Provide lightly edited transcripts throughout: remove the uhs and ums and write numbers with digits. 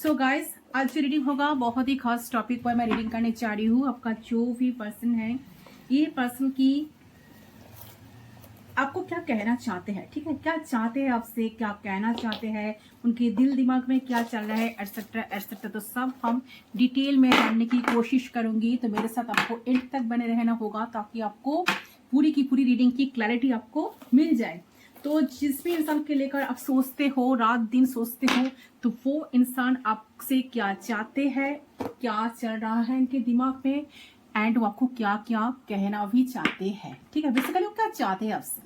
So guys, आज जो reading होगा बहुत ही खास टॉपिक पर मैं रीडिंग करने जा रही हूँ। आपका जो भी पर्सन है, ये पर्सन की आपको क्या कहना चाहते हैं, ठीक है, क्या चाहते हैं आपसे, क्या कहना चाहते हैं, उनके दिल दिमाग में क्या चल रहा है, एटसेट्रा एटसेट्रा। तो सब हम डिटेल में जानने की कोशिश करूंगी। तो मेरे साथ आपको एंड तक बने रहना होगा ताकि आपको पूरी की पूरी रीडिंग की क्लैरिटी आपको मिल जाए। तो जिस भी इंसान के लेकर आप सोचते हो, रात दिन सोचते हो, तो वो इंसान आपसे क्या चाहते हैं, क्या चल रहा है इनके दिमाग में, एंड वो आपको क्या क्या कहना भी चाहते हैं, ठीक है। बेसिकली वो क्या चाहते हैं आपसे।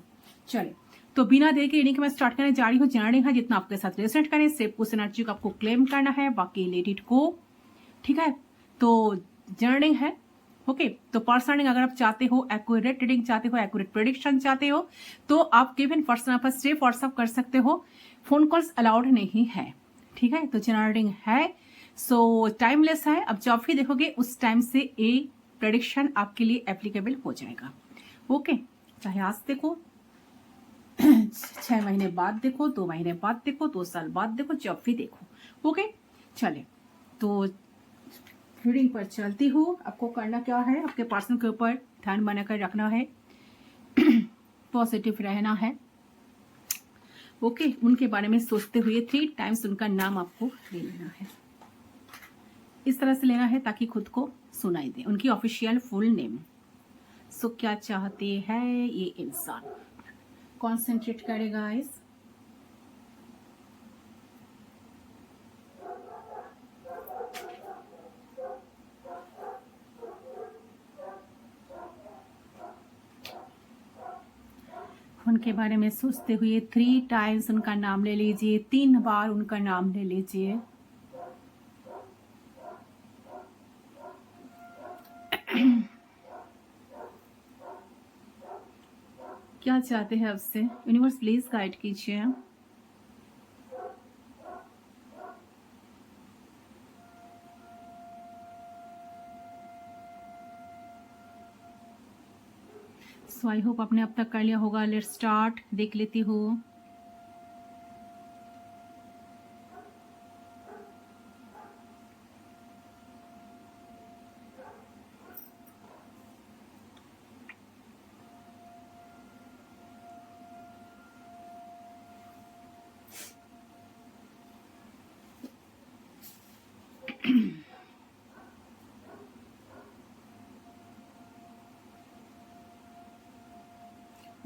चलिए, तो बिना देर के रीडिंग मैं स्टार्ट करने जा रही हूँ। जर्निंग है जितना आपके साथ रेजोनेट करें, सिर्फ उस एनर्जी को आपको क्लेम करना है, बाकी लेट इट गो, ठीक है। तो जर्निंग है, ओके। तो पर्सनिंग अगर आप चाहते हो, एक्यूरेट रीडिंग चाहते हो, एक्यूरेट प्रेडिक्शन चाहते हो, तो आप गिवन पर्सन पर सिर्फ व्हाट्सअप कर सकते हो। फोन कॉल्स अलाउड नहीं है, ठीक है। तो जनरलिंग है, सो टाइमलेस है। अब जब भी देखोगे उस टाइम से ए प्रेडिक्शन आपके लिए एप्लीकेबल हो जाएगा, ओके। चाहे आज देखो, 6 महीने बाद देखो, 2 महीने बाद देखो, 2 साल बाद देखो, जब भी देखो, ओके। चले, तो रीडिंग पर चलती हूँ। आपको करना क्या है, आपके पर्सन के ऊपर ध्यान बनाकर रखना है, पॉजिटिव रहना है, ओके। उनके बारे में सोचते हुए 3 टाइम्स उनका नाम आपको ले लेना है। इस तरह से लेना है ताकि खुद को सुनाई दे, उनकी ऑफिशियल फुल नेम। सो क्या चाहते हैं ये इंसान, कॉन्सेंट्रेट करेगा इस उनके बारे में सोचते हुए 3 टाइम्स उनका नाम ले लीजिए, 3 बार उनका नाम ले लीजिए। क्या चाहते हैं आपसे, यूनिवर्स प्लीज गाइड कीजिए। सो आई होप आपने अब तक कर लिया होगा। लेट्स स्टार्ट, देख लेती हूँ।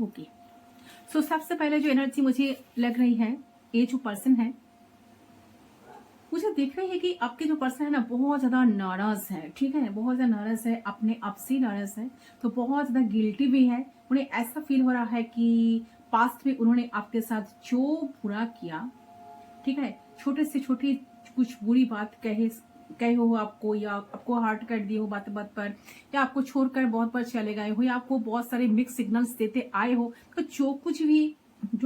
ओके, सो सबसे पहले जो एनर्जी मुझे लग रही है, ये जो पर्सन है, मुझे दिख रही है कि आपके जो पर्सन है ना, बहुत ज्यादा नाराज है, ठीक है। बहुत ज्यादा नाराज है, अपने आप से नाराज है, तो बहुत ज्यादा गिल्टी भी है। उन्हें ऐसा फील हो रहा है कि पास्ट में उन्होंने आपके साथ जो बुरा किया, ठीक है, छोटे से छोटी कुछ बुरी बात कहे हो आपको, या आपको हार्ट कर दिए हो बात बात पर, या आपको छोड़कर बहुत बार चले गए हो, या आपको बहुत सारे मिक्स सिग्नल्स देते आए हो। तो जो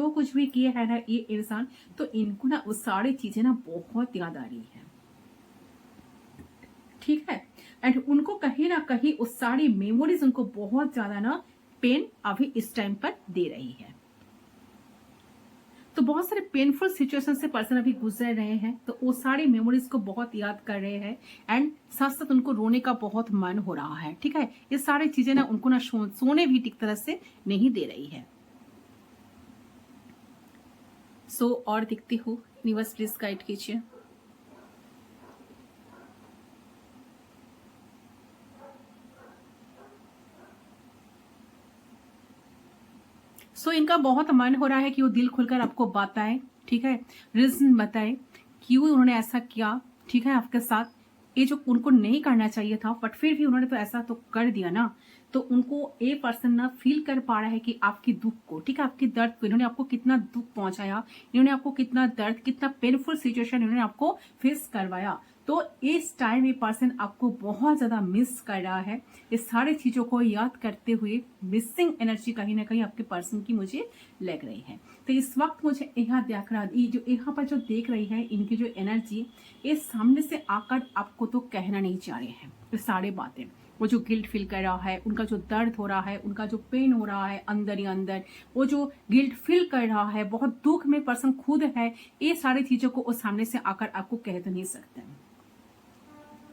कुछ भी किए है ना ये इंसान, तो इनको ना वो सारी चीजें ना बहुत याद आ रही है, ठीक है। एंड उनको कहीं ना कहीं उस सारी मेमोरीज उनको बहुत ज्यादा ना पेन अभी इस टाइम पर दे रही है। तो बहुत सारे पेनफुल सिचुएशन से पर्सन अभी गुजर रहे हैं, तो वो सारी मेमोरीज को बहुत याद कर रहे हैं, एंड साथ साथ उनको रोने का बहुत मन हो रहा है, ठीक है। ये सारी चीजें ना उनको ना सोने भी ठीक तरह से नहीं दे रही है। सो और दिखती हूँ, यूनिवर्स प्लीज गाइड कीजिए। सो इनका बहुत मन हो रहा है कि वो दिल खुलकर आपको बताए, ठीक है, रीजन बताए क्यों उन्होंने ऐसा किया, ठीक है, आपके साथ। ये जो उनको नहीं करना चाहिए था, बट फिर भी उन्होंने तो ऐसा तो कर दिया ना। तो उनको ये पर्सन ना फील कर पा रहा है कि आपकी दुख को, ठीक है, आपकी दर्द को, इन्होंने आपको कितना दुख पहुंचाया, इन्होंने आपको कितना दर्द, कितना पेनफुल सिचुएशन इन्होंने आपको फेस करवाया। तो इस टाइम ये पर्सन आपको बहुत ज्यादा मिस कर रहा है। इस सारी चीजों को याद करते हुए मिसिंग एनर्जी कहीं ना कहीं आपके पर्सन की मुझे लग रही है। तो इस वक्त मुझे यहाँ देख रहा, ये जो यहाँ पर जो देख रही है, इनकी जो एनर्जी, ये सामने से आकर आपको तो कहना नहीं चाह रहे हैं ये सारी बातें, वो जो गिल्ट फील कर रहा है, उनका जो दर्द हो रहा है, उनका जो पेन हो रहा है अंदर ही अंदर, वो जो गिल्ट फील कर रहा है, बहुत दुख में पर्सन खुद है, ये सारी चीजों को वो सामने से आकर आपको कह तो नहीं सकते,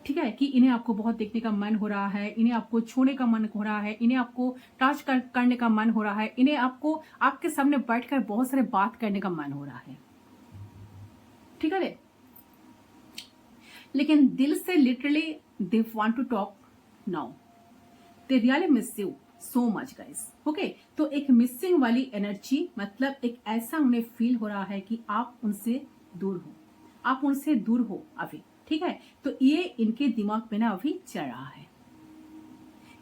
ठीक है, कि इन्हें आपको बहुत देखने का मन हो रहा है, इन्हें आपको छूने का मन हो रहा है, इन्हें आपको टच करने का मन हो रहा है, इन्हें आपको आपके सामने बैठकर बहुत सारे बात करने का मन हो रहा है, ठीक है। लेकिन दिल से literally they want to talk now, they really miss you so much guys, okay. तो एक मिसिंग वाली एनर्जी, मतलब एक ऐसा उन्हें फील हो रहा है कि आप उनसे दूर हो, आप उनसे दूर हो अभी, ठीक है। तो ये इनके दिमाग में ना अभी चल रहा है।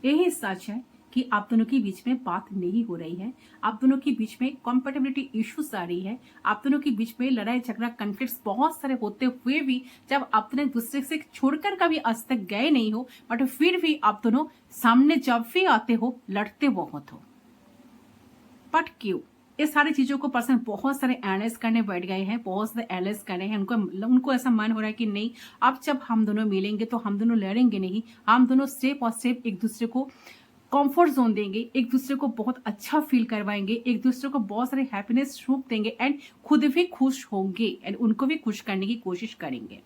यही सच है कि आप दोनों के बीच में बात नहीं हो रही है, आप दोनों के बीच में कंपैटिबिलिटी इश्यूज आ रही है, आप दोनों के बीच में लड़ाई झगड़ा कन्फ्लिक्ट्स बहुत सारे होते हुए भी जब आप दोनों दूसरे से छोड़कर कभी आज तक गए नहीं हो, बट फिर भी आप दोनों सामने जब भी आते हो लड़ते बहुत हो। बट क्यों? ये सारी चीजों को पर्सन बहुत सारे एनालाइज करने बैठ गए हैं, बहुत सारे एनालाइज कर रहे हैं, उनको ऐसा मन हो रहा है कि नहीं, अब जब हम दोनों मिलेंगे तो हम दोनों लड़ेंगे नहीं, हम दोनों स्टेप और स्टेप एक दूसरे को कंफर्ट जोन देंगे, एक दूसरे को बहुत अच्छा फील करवाएंगे, एक दूसरे को बहुत सारे हैप्पीनेस सुख देंगे एंड खुद भी खुश होंगे एंड उनको भी खुश करने की कोशिश करेंगे,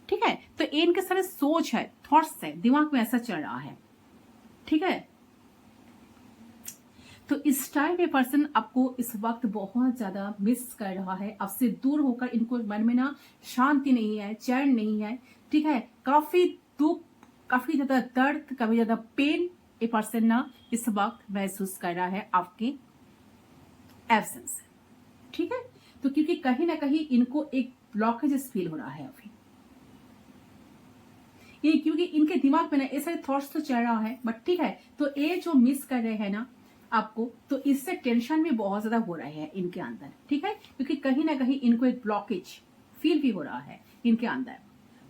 ठीक है। तो ये इनके सारे सोच है, थॉट्स है, दिमाग में ऐसा चल रहा है, ठीक है। तो इस टाइम में पर्सन आपको इस वक्त बहुत ज्यादा मिस कर रहा है, आपसे दूर होकर इनको मन में ना शांति नहीं है, चैन नहीं है, ठीक है। काफी दुख, काफी ज्यादा दर्द, काफी ज्यादा पेन ये पर्सन ना इस वक्त महसूस कर रहा है आपके एब्सेंस, ठीक है। तो क्योंकि कहीं ना कहीं इनको एक ब्लॉकेजेस फील हो रहा है अभी, ये क्योंकि इनके दिमाग में ना ये सारे थॉट्स तो चल रहा है, बट ठीक है। तो ये जो मिस कर रहे हैं ना आपको, तो इससे टेंशन भी बहुत ज्यादा हो रहा है इनके अंदर, ठीक है। क्योंकि कहीं ना कहीं इनको एक ब्लॉकेज फील भी हो रहा है इनके अंदर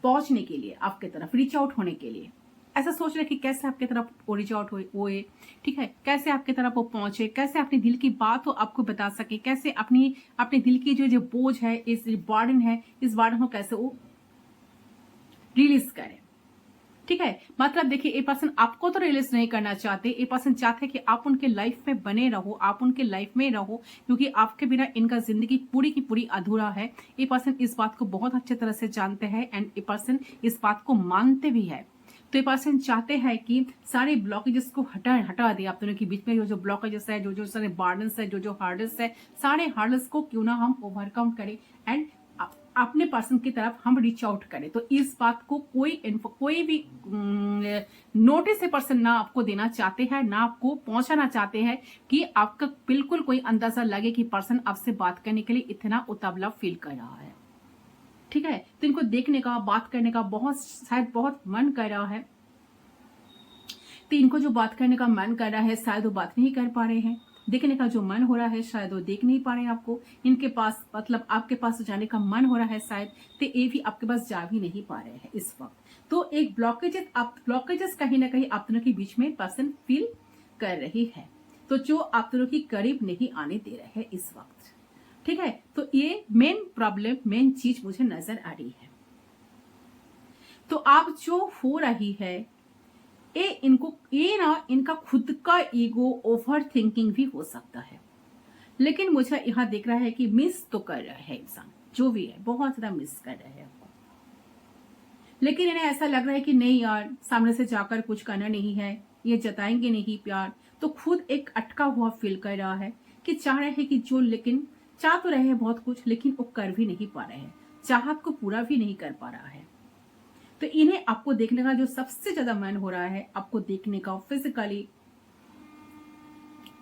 पहुंचने के लिए, आपके तरफ रीच आउट होने के लिए। ऐसा सोच रहे कि कैसे आपके तरफ वो रीच आउट होए, ठीक है, कैसे आपके तरफ वो पहुंचे, कैसे अपने दिल की बात हो आपको बता सके, कैसे अपने दिल की जो बोझ है, इस बर्डन है, इस बर्डन को कैसे वो रिलीज करे, ठीक है। मतलब देखिए, ये पर्सन आपको तो रिलीज नहीं करना चाहते, ये पर्सन चाहते हैं कि आप उनके लाइफ में बने रहो, आप उनके लाइफ में रहो, क्योंकि आपके बिना इनका जिंदगी पूरी की पूरी अधूरा है। ये पर्सन इस बात को बहुत अच्छे तरह से जानते हैं एंड ये पर्सन इस बात को मानते भी है। तो ये पर्सन चाहते हैं कि सारे ब्लॉकेजेस को हटा दे, आप दोनों के बीच में जो ब्लॉकेजेस है, जो सारे बर्डन्स है, जो हार्डल्स है, सारे हार्डल्स को क्यों ना हम ओवरकम करें एंड अपने पर्सन की तरफ हम रीच आउट करें। तो इस बात को कोई भी नोटिस पर्सन ना आपको देना चाहते हैं, ना आपको पहुंचाना चाहते हैं कि आपका बिल्कुल कोई अंदाजा लगे कि पर्सन आपसे बात करने के लिए इतना उतावला फील कर रहा है, ठीक है। तो इनको देखने का, बात करने का शायद बहुत मन कर रहा है। तो इनको जो बात करने का मन कर रहा है शायद वो बात नहीं कर पा रहे हैं, देखने का जो मन हो रहा है शायद वो देख नहीं पा रहे हैं आपको, इनके पास मतलब आपके पास जाने का मन हो रहा है शायद, तो ये भी आपके पास जा भी नहीं पा रहे हैं इस वक्त। तो एक ब्लॉकेजेस कहीं ना कहीं आप दोनों के बीच में पर्सन फील कर रही है, तो जो आप दोनों की करीब नहीं आने दे रहे हैं इस वक्त, ठीक है। तो ये मेन प्रॉब्लम, मेन चीज मुझे नजर आ रही है। तो आप जो हो रही है ये ना इनका खुद का ईगो, ओवर थिंकिंग भी हो सकता है, लेकिन मुझे यहाँ दिख रहा है कि मिस तो कर रहा है इंसान, जो भी है बहुत ज्यादा मिस कर रहे हैं आपको, लेकिन इन्हें ऐसा लग रहा है कि नहीं यार, सामने से जाकर कुछ करना नहीं है, ये जताएंगे नहीं प्यार, तो खुद एक अटका हुआ फील कर रहा है कि चाह रहे हैं कि जो, लेकिन चाह तो रहे हैं बहुत कुछ, लेकिन वो कर भी नहीं पा रहे हैं, चाहत को पूरा भी नहीं कर पा रहा है। तो इन्हें आपको देखने का जो सबसे ज्यादा मन हो रहा है, आपको देखने का, फिजिकली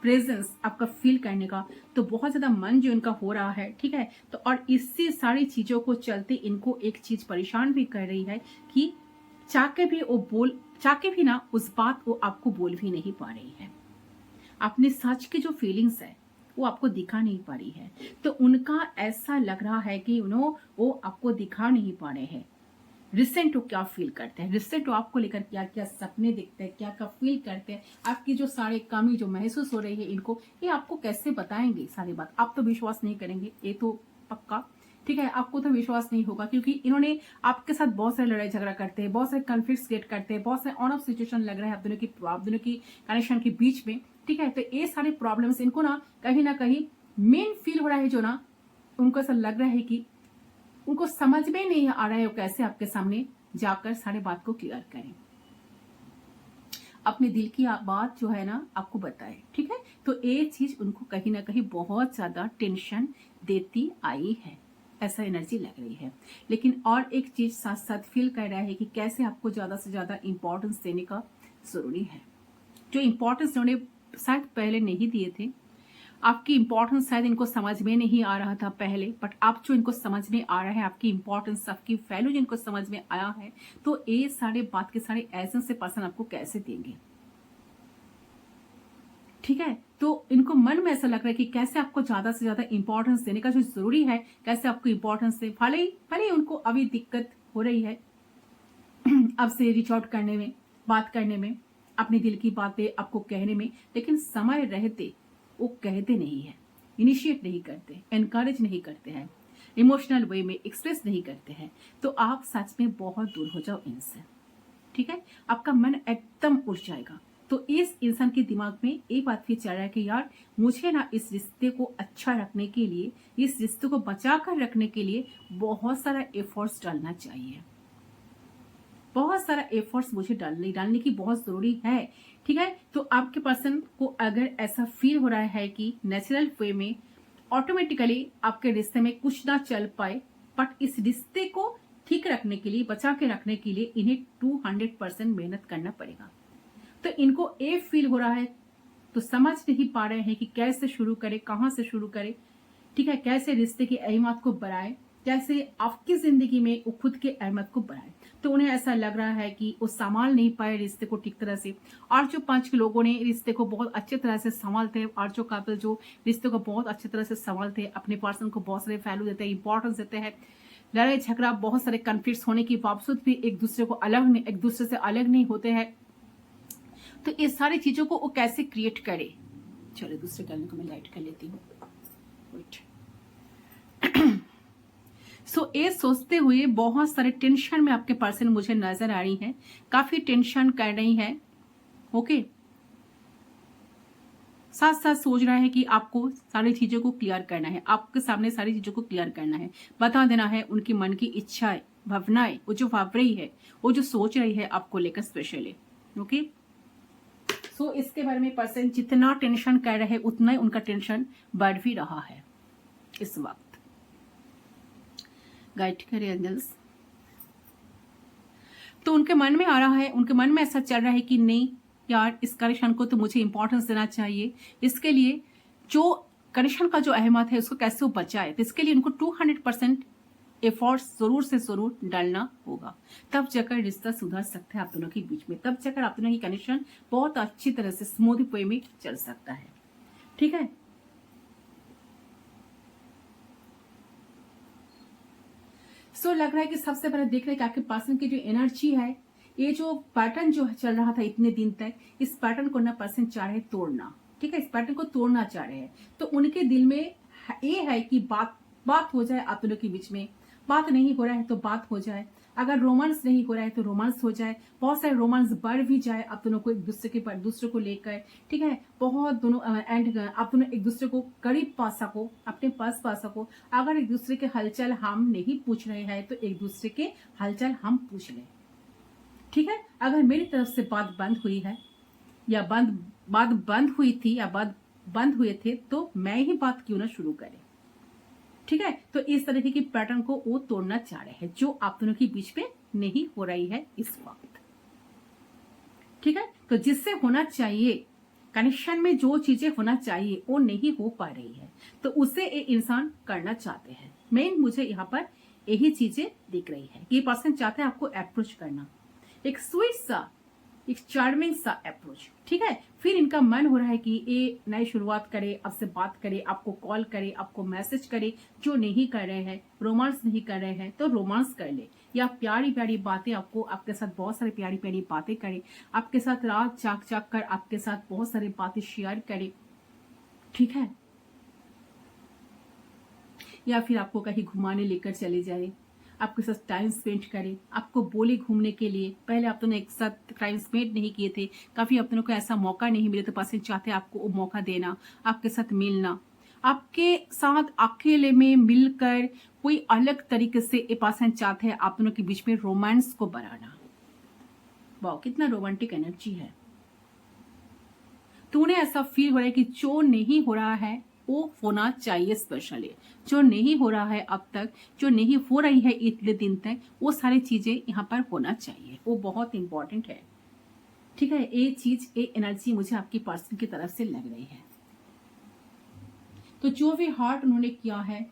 प्रेजेंस आपका फील करने का, तो बहुत ज्यादा मन जो इनका हो रहा है, ठीक है। तो और इससे सारी चीजों को चलते इनको एक चीज परेशान भी कर रही है कि चाह के भी ना उस बात को आपको बोल भी नहीं पा रही है, अपने सच की जो फीलिंग्स है वो आपको दिखा नहीं पा रही है। तो उनका ऐसा लग रहा है कि वो आपको दिखा नहीं पा रहे हैं। रिसेंट वो क्या फील करते हैं, रिसेंट वो आपको लेकर क्या क्या सपने देखते हैं, क्या क्या फील करते हैं, आपकी जो सारे कमी जो महसूस हो रही है इनको, ये आपको कैसे बताएंगे सारी बात, आप तो विश्वास नहीं करेंगे, ये तो पक्का, ठीक है, आपको तो विश्वास नहीं होगा क्योंकि इन्होंने आपके साथ बहुत सारे लड़ाई झगड़ा करते हैं, बहुत सारे कन्फ्लिक्ट क्रिएट करते हैं, बहुत सारे ऑन ऑफ सिचुएशन लग रहा है आप दोनों की कनेक्शन के बीच में। ठीक है, तो ये सारे प्रॉब्लम्स इनको ना कहीं मेन फील हो रहा है, जो ना उनको ऐसा लग रहा है कि उनको समझ में नहीं आ रहा है वो कैसे आपके सामने जाकर सारे बात को क्लियर करें, अपने दिल की बात जो है ना आपको बताए। ठीक है, तो ये चीज उनको कहीं ना कहीं बहुत ज्यादा टेंशन देती आई है, ऐसा एनर्जी लग रही है। लेकिन और एक चीज साथ साथ फील कर रहा है कि कैसे आपको ज्यादा से ज्यादा इंपॉर्टेंस देने का जरूरी है, जो इंपॉर्टेंस उन्होंने शायद पहले नहीं दिए थे। आपकी इंपॉर्टेंस शायद इनको समझ में नहीं आ रहा था पहले, बट अब जो इनको समझ में आ रहा है, आपकी इंपॉर्टेंस, आपकी वैल्यू जिनको समझ में आया है, तो ये सारे बात के सारे एसेंस से पर्सन आपको कैसे देंगे। ठीक है, तो इनको मन में ऐसा लग रहा है कि कैसे आपको ज्यादा से ज्यादा इंपॉर्टेंस देने का जो जरूरी है, कैसे आपको इंपॉर्टेंस दे। भले ही उनको अभी दिक्कत हो रही है अब से रीच आउट करने में, बात करने में, अपने दिल की बातें आपको कहने में, लेकिन समय रहते वो कहते नहीं है, इनिशिएट नहीं करते, एनकरेज नहीं करते हैं, इमोशनल वे में एक्सप्रेस नहीं करते हैं। तो आप सच में बहुत दूर हो जाओ इनसे। ठीक है, आपका मन एकदम उड़ जाएगा। तो इस इंसान के दिमाग में एक बात भी चल रहा है कि यार मुझे ना इस रिश्ते को अच्छा रखने के लिए, इस रिश्ते को बचा कर रखने के लिए बहुत सारा एफर्ट्स डालना चाहिए, बहुत सारा एफर्ट्स मुझे डालने की बहुत जरूरी है। ठीक है, तो आपके पर्सन को अगर ऐसा फील हो रहा है कि नेचुरल वे में ऑटोमेटिकली आपके रिश्ते में कुछ ना चल पाए, बट इस रिश्ते को ठीक रखने के लिए, बचा के रखने के लिए इन्हें 200% मेहनत करना पड़ेगा। तो इनको ये फील हो रहा है, तो समझ नहीं पा रहे हैं कि कैसे शुरू करें, कहां से शुरू करें। ठीक है, कैसे रिश्ते की अहमियत को बढ़ाए, कैसे आपकी जिंदगी में वो खुद के अहमियत को बढ़ाए। तो उन्हें ऐसा लग रहा है कि वो संभाल नहीं पाए रिश्ते को ठीक तरह से, और जो 5 लोगों ने रिश्ते को बहुत अच्छे तरह से संभालते हैं, और जो कपल जो रिश्ते को बहुत अच्छे तरह से संभालते हैं, अपने पर्सन को बहुत सारे वैल्यू देते हैं, इंपॉर्टेंस देते हैं, लड़ाई झगड़ा बहुत सारे कन्फ्लिक्ट होने के बावजूद भी एक दूसरे से अलग नहीं होते हैं। तो ये सारी चीजों को वो कैसे क्रिएट करे। चलो दूसरे कलर को मैं लाइट कर लेती हूँ। सो ये सोचते हुए बहुत सारे टेंशन में आपके पर्सन मुझे नजर आ रही है, काफी टेंशन कर रही है। ओके, साथ साथ सोच रहा है कि आपको सारी चीजों को क्लियर करना है, आपके सामने सारी चीजों को क्लियर करना है, बता देना है उनकी मन की इच्छाएं, भावनाएं, वो जो भाव रही है, वो जो सोच रही है आपको लेकर स्पेशली। ओके, सो इसके बारे में पर्सन जितना टेंशन कर रहे हैं उतना ही उनका टेंशन बढ़ भी रहा है इस वक्त। गाइड करे एंजल्स। तो उनके मन में आ रहा है, उनके मन में ऐसा चल रहा है कि नहीं यार, इस कनेक्शन को तो मुझे इंपॉर्टेंस देना चाहिए। इसके लिए जो कनेक्शन का जो अहमियत है उसको कैसे वो बचाए, तो इसके लिए उनको 200% एफर्ट्स जरूर से जरूर डालना होगा। तब जाकर रिश्ता सुधर सकता है आप दोनों के बीच में, तब जाकर आप दोनों की कनेक्शन बहुत अच्छी तरह से स्मूथ वे में चल सकता है। ठीक है, सो लग रहा है कि सबसे पहले देख रहे हैं कि आपके पर्सन की जो एनर्जी है, ये जो पैटर्न जो चल रहा था इतने दिन तक, इस पैटर्न को ना पर्सन चाह रहे तोड़ना। ठीक है, इस पैटर्न को तोड़ना चाह रहे हैं। तो उनके दिल में ये है कि बात हो जाए आप दोनों के बीच में, बात नहीं हो रहा है तो बात हो जाए, अगर रोमांस नहीं हो रहा है तो रोमांस हो जाए, बहुत सारे रोमांस बढ़ भी जाए आप दोनों को एक दूसरे को लेकर। ठीक है, बहुत दोनों एंड आप दोनों एक दूसरे को करीब पा सको, अपने पास पा सको। अगर एक दूसरे के हलचल हम नहीं पूछ रहे हैं तो एक दूसरे के हलचल हम पूछ लें। ठीक है, अगर मेरी तरफ से बात बंद हुई है या बात बंद हुई थी या बात बंद हुए थे, तो मैं ही बात क्यों ना शुरू करें। ठीक है, तो इस तरीके की पैटर्न को वो तोड़ना चाह रहे हैं जो आप दोनों के बीच में नहीं हो रही है इस वक्त। ठीक है, तो जिससे होना चाहिए, कनेक्शन में जो चीजें होना चाहिए वो नहीं हो पा रही है, तो उसे ये इंसान करना चाहते हैं। मेन मुझे यहाँ पर यही चीजें दिख रही है कि ये पर्सन चाहते हैं आपको अप्रोच करना, एक स्वीट सा, एक चार्मिंग सा अप्रोच। ठीक है, फिर इनका मन हो रहा है कि ये नई शुरुआत करे, आपसे बात करे, आपको कॉल करे, आपको मैसेज करे। जो नहीं कर रहे हैं, रोमांस नहीं कर रहे हैं तो रोमांस कर ले, या प्यारी प्यारी बातें आपके साथ बहुत सारी प्यारी प्यारी बातें करे, आपके साथ रात जाग कर आपके साथ बहुत सारी बातें शेयर करे। ठीक है, या फिर आपको कहीं घुमाने लेकर चले जाए, आपके साथ टाइम स्पेंड करे, आपको बोले घूमने के लिए। पहले आप दोनों एक साथ टाइम स्पेंड नहीं किए थे, काफी आप दोनों को ऐसा मौका नहीं मिले, तो पर्सन चाहते हैं आपको वो मौका देना, आपके साथ मिलना, आपके साथ अकेले में मिलकर कोई अलग तरीके से ये पर्सन चाहते हैं आप दोनों के बीच में रोमांस को बढ़ाना। वाह, कितना रोमांटिक एनर्जी है। तो उन्हें ऐसा फील हो रहा है कि जो नहीं हो रहा है वो होना चाहिए, स्पेशली जो नहीं हो रहा है अब तक, जो नहीं हो रही है इतने दिन तक, वो सारी चीजें यहाँ पर होना चाहिए, वो बहुत इंपॉर्टेंट है। ठीक है, ये चीज, ये एनर्जी मुझे आपकी पर्सन की तरफ से लग रही है। तो जो भी हार्ट उन्होंने किया है,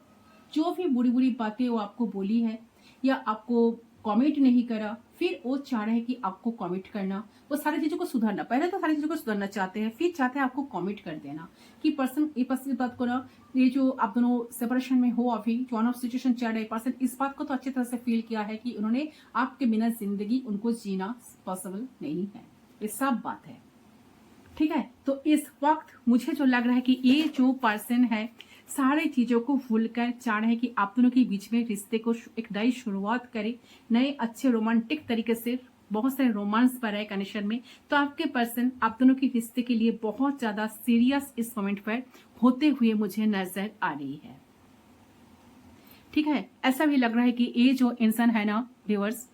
जो भी बुरी बुरी बातें वो आपको बोली है या आपको कमेंट नहीं करा, फिर वो चाह रहे हैं कि आपको कमेंट करना, वो सारी चीजों को सुधारना। पहले तो सारी चीजों को सुधारना चाहते हैं, फिर चाहते हैं आपको कमेंट कर देना कि पर्सन ये पर्सन की बात को ना, ये जो आप दोनों सेपरेशन में हो, अभी जो ऑन ऑफ सिचुएशन चल रहा है, पर्सन इस बात को तो अच्छी तरह से फील किया है कि उन्होंने आपके बिना जिंदगी उनको जीना पॉसिबल नहीं है, ये सब बात है। ठीक है, तो इस वक्त मुझे जो लग रहा है कि ये जो पर्सन है सारी चीजों को भूलकर चाह रहे हैं कि आप दोनों के बीच में रिश्ते को एक नई शुरुआत करे, नए अच्छे रोमांटिक तरीके से, बहुत सारे रोमांस पर है कनेक्शन में। तो आपके पर्सन आप दोनों के रिश्ते के लिए बहुत ज्यादा सीरियस इस मोमेंट पर होते हुए मुझे नजर आ रही है। ठीक है, ऐसा भी लग रहा है कि ये जो इंसान है ना व्यूअर्स,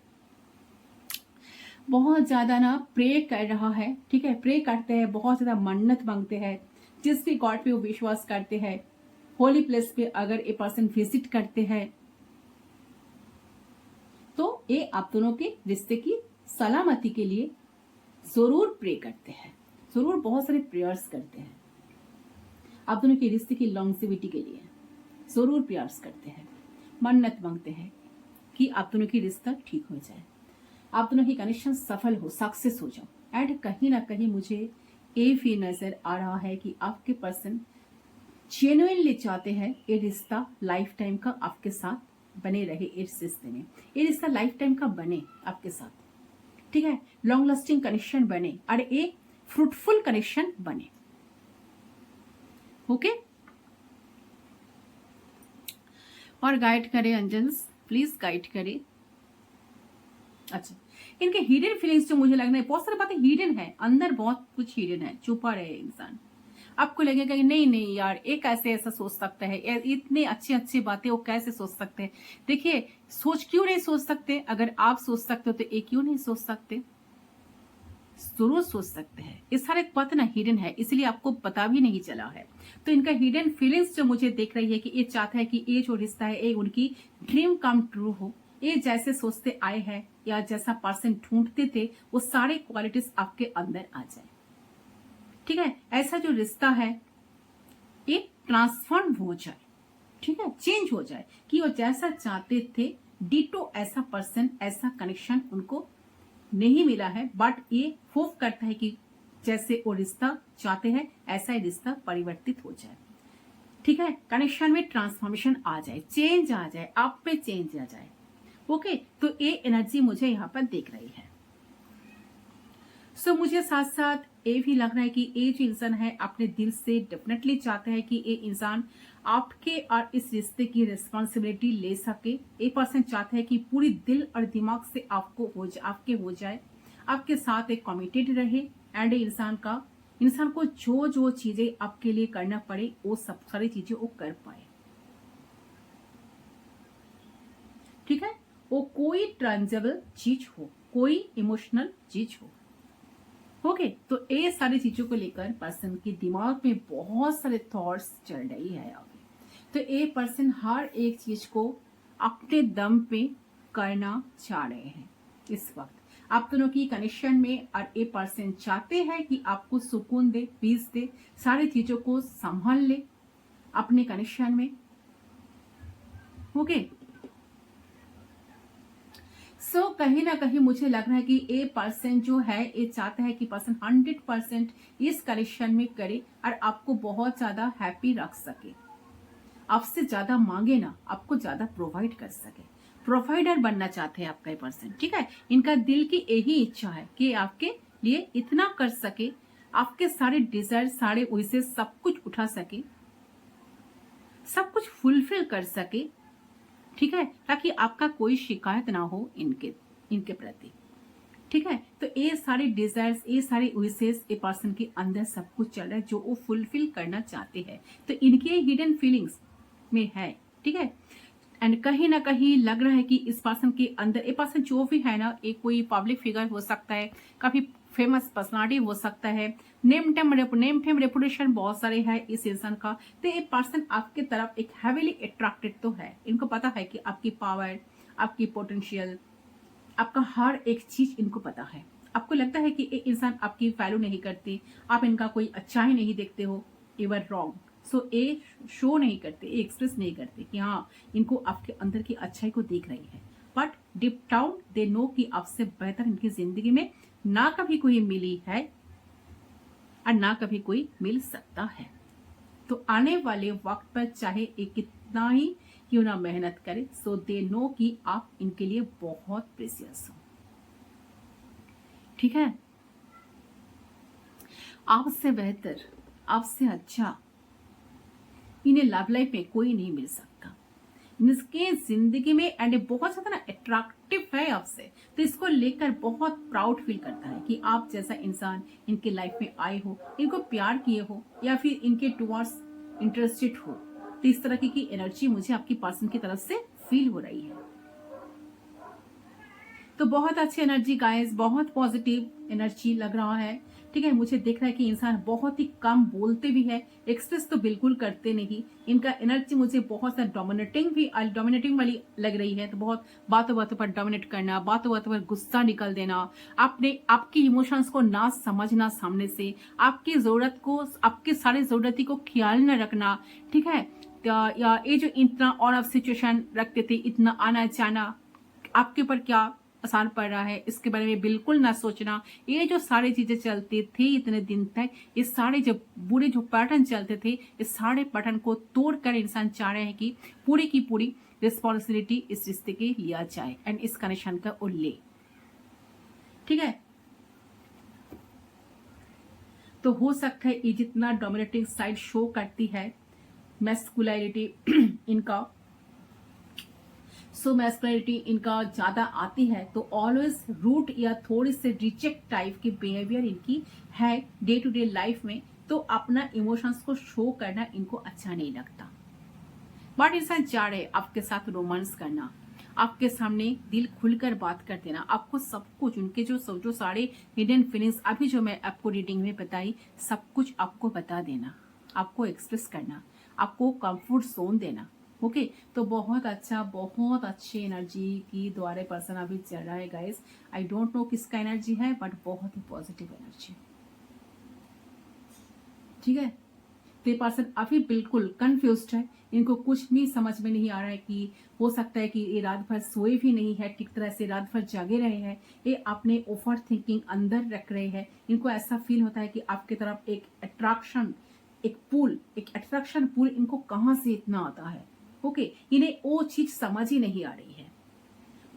बहुत ज्यादा ना प्रे कर रहा है। ठीक है, प्रे करते हैं, बहुत ज्यादा मन्नत मांगते हैं, जिस भी गॉड पे वो विश्वास करते हैं, होली प्लेस पे अगर ये पर्सन विजिट करते हैं तो ये आप दोनों के रिश्ते की सलामती के लिए जरूर प्रे करते हैं, जरूर बहुत सारे प्रेयर्स करते हैं, आप दोनों के रिश्ते की लॉन्गेविटी के लिए जरूर प्रेयर्स करते हैं, मन्नत मांगते हैं कि आप दोनों की रिश्ता ठीक हो जाए, आप दोनों की कनेक्शन सफल हो, सक्सेस हो जाए। एंड कहीं ना कहीं मुझे ये भी नजर आ रहा है कि आपके पर्सन जेन्युइनली चाहते हैं ये रिश्ता लाइफ टाइम का आपके साथ बने रहे, इस रिश्ते में ये रिश्ता लाइफ टाइम का बने आपके साथ। ठीक है, लॉन्ग लास्टिंग कनेक्शन बने और एक फ्रूटफुल कनेक्शन बने। ओके, और गाइड करे अंजन्स, प्लीज गाइड करे। अच्छा, इनके हिडन फीलिंग्स जो मुझे लग रहा है, बहुत सारी बातें हिडन है, अंदर बहुत कुछ हिडन है, छुपा रहे इंसान। आपको लगेगा कि नहीं नहीं यार, ये कैसे ऐसा सोच सकता है, इतनी अच्छी अच्छी बातें वो कैसे सोच सकते हैं। देखिए, सोच क्यों नहीं सोच सकते, अगर आप सोच सकते हो तो ये क्यों नहीं सोच सकते, जरूर सोच सकते हैं। ये सारे बात ना हिडन है, इसलिए आपको पता भी नहीं चला है। तो इनका हिडन फीलिंग्स जो मुझे देख रही है कि ये चाहता है कि ये जो रिश्ता है ये उनकी ड्रीम कम ट्रू हो, ये जैसे सोचते आए हैं या जैसा पर्सन ढूंढते थे वो सारे क्वालिटीज आपके अंदर आ जाए। ठीक है, ऐसा जो रिश्ता है ये ट्रांसफॉर्म हो जाए, ठीक है, चेंज हो जाए कि वो जैसा चाहते थे डिटो ऐसा पर्सन, ऐसा कनेक्शन उनको नहीं मिला है, बट ये होप करता है कि जैसे वो रिश्ता चाहते हैं ऐसा ही रिश्ता परिवर्तित हो जाए। ठीक है, कनेक्शन में ट्रांसफॉर्मेशन आ जाए, चेंज आ जाए, आप पे चेंज आ जाए। ओके, तो ये एनर्जी मुझे यहाँ पर देख रही है। सो मुझे साथ साथ ये भी लग रहा है कि ये जो इंसान है अपने दिल से डेफिनेटली चाहता है कि ये इंसान आपके और इस रिश्ते की रिस्पॉन्सिबिलिटी ले सके। ये पर्सन चाहता है कि पूरी दिल और दिमाग से आपको आपके हो जाए, आपके साथ एक कमिटेड रहे एंड इंसान को जो जो चीजें आपके लिए करना पड़े वो सब सारी चीजें वो कर पाए। ठीक है, वो कोई ट्रांजेबल चीज हो, कोई इमोशनल चीज हो। ओके, तो ये सारी चीजों को लेकर पर्सन के दिमाग में बहुत सारे थॉट्स चल रही है अभी। तो ये पर्सन हर एक चीज को अपने दम पे करना चाह रहे हैं इस वक्त आप दोनों की कनेक्शन में, और ये पर्सन चाहते हैं कि आपको सुकून दे, पीस दे, सारी चीजों को संभाल ले अपने कनेक्शन में। ओके, सो कहीं ना कहीं मुझे लग रहा है कि ये पर्सन जो है ये चाहता है कि पर्सन 100% इस कनेक्शन में करे और आपको बहुत ज्यादा हैप्पी रख सके, आपसे ज्यादा मांगे ना, आपको ज्यादा प्रोवाइड कर सके, प्रोवाइडर बनना चाहते हैं आपका ये पर्सन। ठीक है, इनका दिल की यही इच्छा है कि आपके लिए इतना कर सके, आपके सारे डिजायर, सारे विशेष सब कुछ उठा सके, सब कुछ फुलफिल कर सके, ठीक है, ताकि आपका कोई शिकायत ना हो इनके प्रति, ठीक है। तो ये सारे डिजायर्स, ये सारे विशेष ए पर्सन के अंदर सब कुछ चल रहा है जो वो फुलफिल करना चाहते हैं, तो इनके हिडन फीलिंग्स में है, ठीक है। एंड कहीं ना कहीं लग रहा है कि इस पर्सन के अंदर, ये पर्सन जो भी है ना, एक कोई पब्लिक फिगर हो सकता है, काफी फेमस पर्सनालिटी हो सकता है, नेम फेम रेपुटेशन बहुत सारे है इस इंसान का। तो ये पर्सन आपके तरफ एक हैवीली अट्रैक्टेड तो है, इनको पता है कि आपकी पावर, आपकी पोटेंशियल, आपका हर एक चीज इनको पता है। आपको लगता है कि ये इंसान आपकी वैल्यू नहीं करते, आप इनका कोई अच्छा ही नहीं देखते हो, यू आर रॉन्ग। सो ये शो नहीं करते, ये एक्सप्रेस नहीं करते कि हाँ इनको आपके अंदर की अच्छाई को देख रही है, but deep down they know कि आपसे बेहतर इनकी जिंदगी में ना कभी कोई मिली है और ना कभी कोई मिल सकता है। तो आने वाले वक्त पर चाहे एक कितना ही क्यों ना मेहनत करे, सो दे नो कि आप इनके लिए बहुत प्रेशियस हो, ठीक है। आपसे बेहतर, आपसे अच्छा इन्हें लव लाइफ में कोई नहीं मिल सकता, इसके जिंदगी में। एंड बहुत ज्यादा ना अट्रैक्टिव है आपसे, तो इसको लेकर बहुत प्राउड फील करता है कि आप जैसा इंसान इनके लाइफ में आए हो, इनको प्यार किए हो या फिर इनके टुवर्ड्स इंटरेस्टेड हो। तो इस तरह की एनर्जी मुझे आपकी पर्सन की तरफ से फील हो रही है। तो बहुत अच्छी एनर्जी गाइस, बहुत पॉजिटिव एनर्जी लग रहा है, ठीक है। मुझे दिख रहा है कि इंसान बहुत ही कम बोलते भी है, एक्सप्रेस तो बिल्कुल करते नहीं। इनका एनर्जी मुझे बहुत सा डोमिनेटिंग वाली लग रही है। तो बहुत बातों बातों पर डोमिनेट करना, बातों बातों पर गुस्सा निकल देना, आपकी इमोशंस को ना समझना सामने से, आपकी जरूरत को, आपके सारे जरूरती को ख्याल न रखना, ठीक है। या ये जो इतना ऑन ऑफ सिचुएशन रखते थे, इतना आना जाना, आपके ऊपर क्या आसान पड़ रहा है इसके बारे में बिल्कुल ना सोचना। ये जो सारी चीजें चलती थी इतने दिन तक, ये सारे जो बुरे जो पैटर्न चलते थे, इस सारे पैटर्न को तोड़कर इंसान चाह रहे हैं कि पूरी की पूरी रिस्पॉन्सिबिलिटी इस रिश्ते की लिया जाए एंड इस कनेक्शन का वो ले, ठीक है। तो हो सकता है ये जितना डोमिनेटिंग साइड शो करती है, मैस्कुलिनिटी इनका, सो मैस्कुलिनिटी इनका ज्यादा आती है, तो ऑलवेज रूट या थोड़ी से रिजेक्ट टाइप की बिहेवियर इनकी है डे टू डे लाइफ में। तो अपना इमोशंस को शो करना इनको अच्छा नहीं लगता, बट इंसान चाह रहे आपके साथ रोमांस करना, आपके सामने दिल खुलकर बात कर देना, आपको सब कुछ उनके जो सारे हिडन फीलिंग्स अभी जो मैं आपको रीडिंग में बताई, सब कुछ आपको बता देना, आपको एक्सप्रेस करना, आपको कंफर्ट जोन देना, ओके। तो बहुत अच्छा, बहुत अच्छी एनर्जी की द्वारा पर्सन अभी चल रहा है गाइस। आई डोंट नो किसका एनर्जी है, बट बहुत ही पॉजिटिव एनर्जी, ठीक है। तो ये पर्सन अभी बिल्कुल कंफ्यूज्ड है, इनको कुछ भी समझ में नहीं आ रहा है कि हो सकता है कि ये रात भर सोए भी नहीं है ठीक तरह से, रात भर जागे रहे हैं, ये अपने ओवर थिंकिंग अंदर रख रहे हैं। इनको ऐसा फील होता है कि आपकी तरफ एक अट्रैक्शन, एक अट्रैक्शन पुल इनको कहाँ से इतना आता है, ओके। इन्हें वो चीज समझ ही नहीं आ रही है।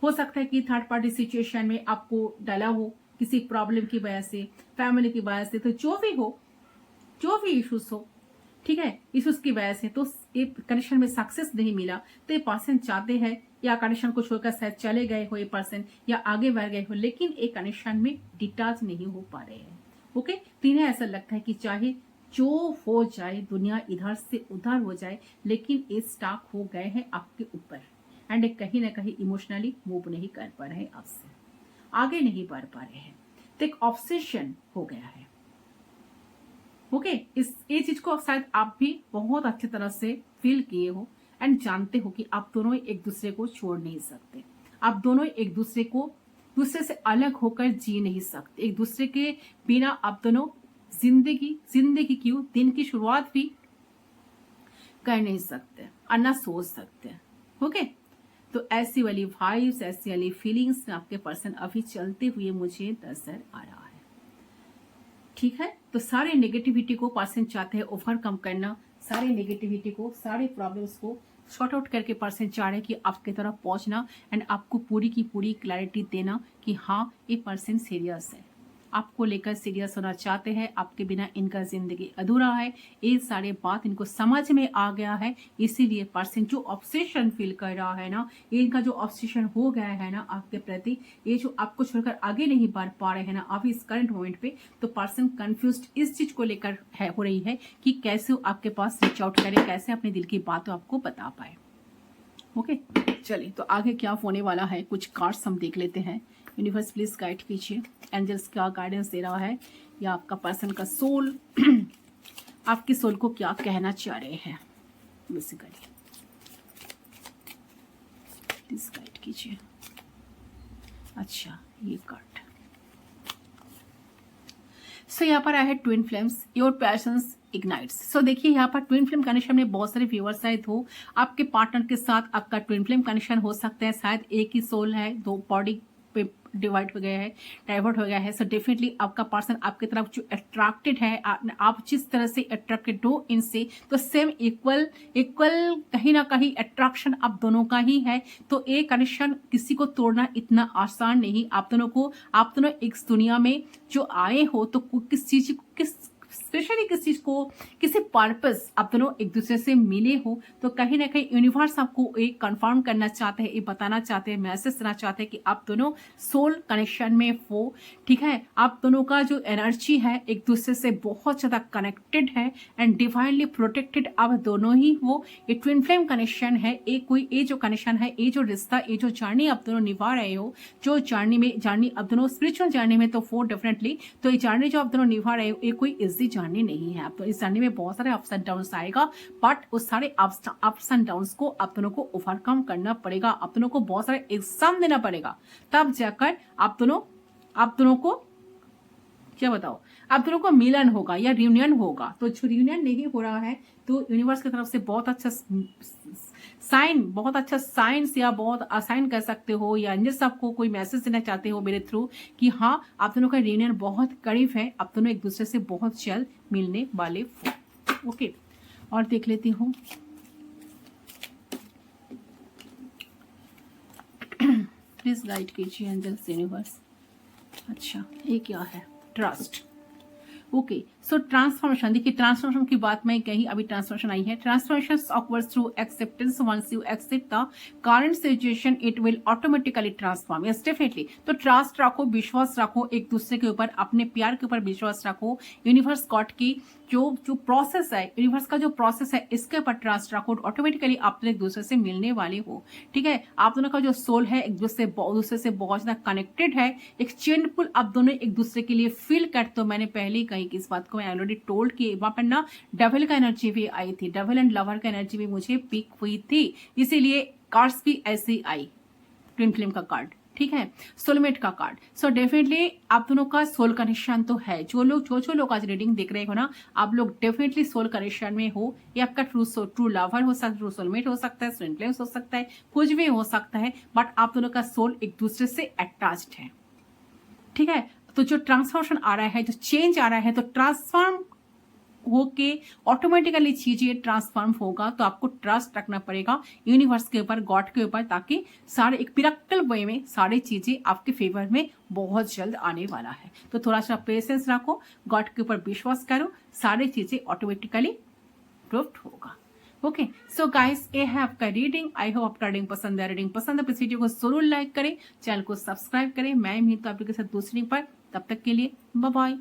हो सकता है कि थर्ड पार्टी सिचुएशन में आपको डाला हो किसी प्रॉब्लम की वजह से, फैमिली की वजह से, तो जो भी हो, जो भी इश्यूज हो, ठीक है, इश्यूज की वजह से तो ये कनेक्शन में सक्सेस नहीं मिला, तो ये पर्सन चाहते हैं या कनेक्शन को छोड़कर शायद चले गए हो ये पर्सन, या आगे बढ़ गए हो, लेकिन एक कनेक्शन में डिटैच नहीं हो पा रहे हैं, ओके। तो इन्हें ऐसा लगता है कि चाहे जो हो जाए, दुनिया इधर से उधर हो जाए, लेकिन ये स्टक हो गए हैं आपके ऊपर एंड कहीं ना कहीं इमोशनली मूव नहीं कर पा रहे हैं, आपसे आगे नहीं बढ़ पा रहे हैं। तो एक ऑब्सेशन हो गया है, ओके। ये चीज को शायद आप भी बहुत अच्छी तरह से फील किए हो एंड जानते हो कि आप दोनों एक दूसरे को छोड़ नहीं सकते, आप दोनों एक दूसरे से अलग होकर जी नहीं सकते, एक दूसरे के बिना आप दोनों जिंदगी क्यों दिन की शुरुआत भी कर नहीं सकते और ना सोच सकते, ओके। तो ऐसी वाली वाइब्स, ऐसी वाली फीलिंग्स में आपके पर्सन अभी चलते हुए मुझे नजर आ रहा है, ठीक है। तो सारे नेगेटिविटी को पर्सन चाहते हैं ओवरकम करना, सारे नेगेटिविटी को, सारे प्रॉब्लम्स को शॉर्ट आउट करके पर्सन चाह रहे हैं कि आपके तरफ पहुंचना एंड आपको पूरी की पूरी क्लैरिटी देना कि हाँ ये पर्सन सीरियस है, आपको लेकर सीरियस होना चाहते हैं, आपके बिना इनका जिंदगी अधूरा है। ये सारे बात इनको समझ में आ गया है, इसीलिए पर्सन जो ऑब्सेशन फील कर रहा है ना, ये इनका जो ऑब्सेशन हो गया है ना आपके प्रति, ये जो आपको छोड़कर आगे नहीं बढ़ पा रहे हैं ना अभी इस करंट मोमेंट पे, तो पर्सन कंफ्यूज्ड इस चीज को लेकर हो रही है कि कैसे वो आपके पास रीच आउट करे, कैसे अपने दिल की बात आपको बता पाए। ओके, चलिए तो आगे क्या होने वाला है, कुछ कार्ड्स हम देख लेते हैं। यूनिवर्स प्लीज गाइड कीजिए, एंजल्स क्या गाइडेंस दे रहा है, या आपका पर्सन का सोल आपके सोल को क्या कहना चाह रहे हैं बेसिकली। प्लीज गाइड कीजिए। अच्छा, ये कार्ड सो यहाँ पर आया है twin flames, your passions ignites. So देखिए यहाँ पर ट्विन फ्लेम कनेक्शन में बहुत सारे व्यूअर्स शायद हो, आपके पार्टनर के साथ आपका ट्विन फ्लेम कनेक्शन हो सकता है, शायद एक ही सोल है, दो बॉडी पे डिवाइड हो गया है, डाइवर्ट हो गया है। सो डेफिनेटली आपका पर्सन आपकी तरफ जो अट्रैक्टेड है, आप जिस तरह से अट्रैक्टेड हो इनसे, तो सेम इक्वल कहीं ना कहीं अट्रैक्शन आप दोनों का ही है। तो ये कनेक्शन किसी को तोड़ना इतना आसान नहीं। आप दोनों इस दुनिया में जो आए हो, तो स्पेशली किस चीज को, किसी पर्पस आप दोनों एक दूसरे से मिले हो, तो कहीं ना कहीं यूनिवर्स आपको एक कंफर्म करना चाहते हैं, ये बताना चाहते हैं, मैसेज देना चाहते हैं कि आप दोनों सोल कनेक्शन में हो। ठीक है, आप दोनों का जो एनर्जी है एक दूसरे से बहुत ज्यादा कनेक्टेड है एंड डिवाइनली प्रोटेक्टेड आप दोनों ही हो। ये ट्विन फ्लेम कनेक्शन है, ये जो कनेक्शन है, ये जो रिश्ता, ये जो जर्नी आप दोनों निभा रहे हो, जो जर्नी आप दोनों स्पिरिचुअल जर्नी में, तो वो डेफिनेटली तो ये जर्नी जो आप दोनों निभा रहे हो, ये कोई इजी जर्नी नहीं है। आप तो इस जर्नी में बहुत सारे अप्स एंड डाउन्स आएगा, बट उस सारे अप्स एंड डाउन्स को आप दोनों को ओवरकम करना पड़ेगा, आप दोनों को बहुत सारे एग्जाम देना पड़ेगा, तब जाकर आप दोनों को क्या बताओ, आप दोनों को मिलन होगा या रियूनियन होगा। तो जो रियूनियन नहीं हो रहा है, तो यूनिवर्स की तरफ से बहुत अच्छा साइंस या बहुत आसाइन कर सकते हो, या एंजल्स आपको कोई मैसेज देना चाहते हो मेरे थ्रू कि हाँ आप दोनों का रियूनियन बहुत करीब है, आप दोनों एक दूसरे से बहुत जल्द मिलने वाले हो। ओके, और देख लेती हूँ प्लीज गाइड कीजिए एंजल्स यूनिवर्स। अच्छा, ये क्या है, ट्रस्ट। ओके, सो ट्रांसफॉर्मेशन, देखिए ट्रांसफॉर्मेशन की बात मैं कही, अभी ट्रांसफॉर्मेशन आई है। Transformation occurs through acceptance, once you accept the current situation it will automatically transform. Yes definitely, तो ट्रस्ट रखो, विश्वास रखो एक दूसरे के ऊपर, अपने प्यार के ऊपर विश्वास रखो। यूनिवर्स गॉड की जो प्रोसेस है, यूनिवर्स का जो प्रोसेस है, इसके ऊपर ट्रस्ट रखो, ऑटोमेटिकली आप एक दूसरे से मिलने वाले हो। ठीक है, आप दोनों का जो सोल है एक दूसरे से बहुत ज्यादा कनेक्टेड है, एक चेन पुल आप दोनों एक दूसरे के लिए फील करते हो। मैंने पहले ही कही कि इस बात को मैं ऑलरेडी टोल्ड कि वहां पर ना डबल का एनर्जी भी आई थी, डबल एंड लवर का एनर्जी भी मुझे पिक हुई थी, इसीलिए कार्ड्स भी ऐसे ही आई, ट्विन फ्लेम का कार्ड। ठीक है, सोलमेट का कार्ड। सो डेफिनेटली आप दोनों का सोल कनेक्शन तो है। जो लोग आज रीडिंग देख रहे हो ना, आप लोग डेफिनेटली सोल कनेक्शन में हो। ये आपका ट्रू लवर हो सकता है, ट्रू सोलमेट हो सकता है, ट्विन फ्लेम हो सकता है, कुछ भी हो सकता है, बट आप दोनों का सोल एक दूसरे से अटैच्ड है। ठीक है, तो जो ट्रांसफॉर्मेशन आ रहा है, जो चेंज आ रहा है, तो ट्रांसफॉर्म होके ऑटोमेटिकली चीजें ट्रांसफॉर्म होगा। तो आपको ट्रस्ट रखना पड़ेगा यूनिवर्स के ऊपर, गॉड के ऊपर, ताकि सारे एक पिरक्टल वे में सारी चीजें आपके फेवर में बहुत जल्द आने वाला है। तो थोड़ा सा पेशेंस रखो, गॉड के ऊपर विश्वास करो, सारी चीजें ऑटोमेटिकली प्रूव्ड होगा। ओके, सो गाइस, ये है आपका रीडिंग। आई होप आपका रीडिंग पसंद है। रीडिंग पसंद है, इस वीडियो को जरूर लाइक करें, चैनल को सब्सक्राइब करें। मैं मिलता हूं आपके साथ दूसरी पर, तब तक के लिए बाय बाय।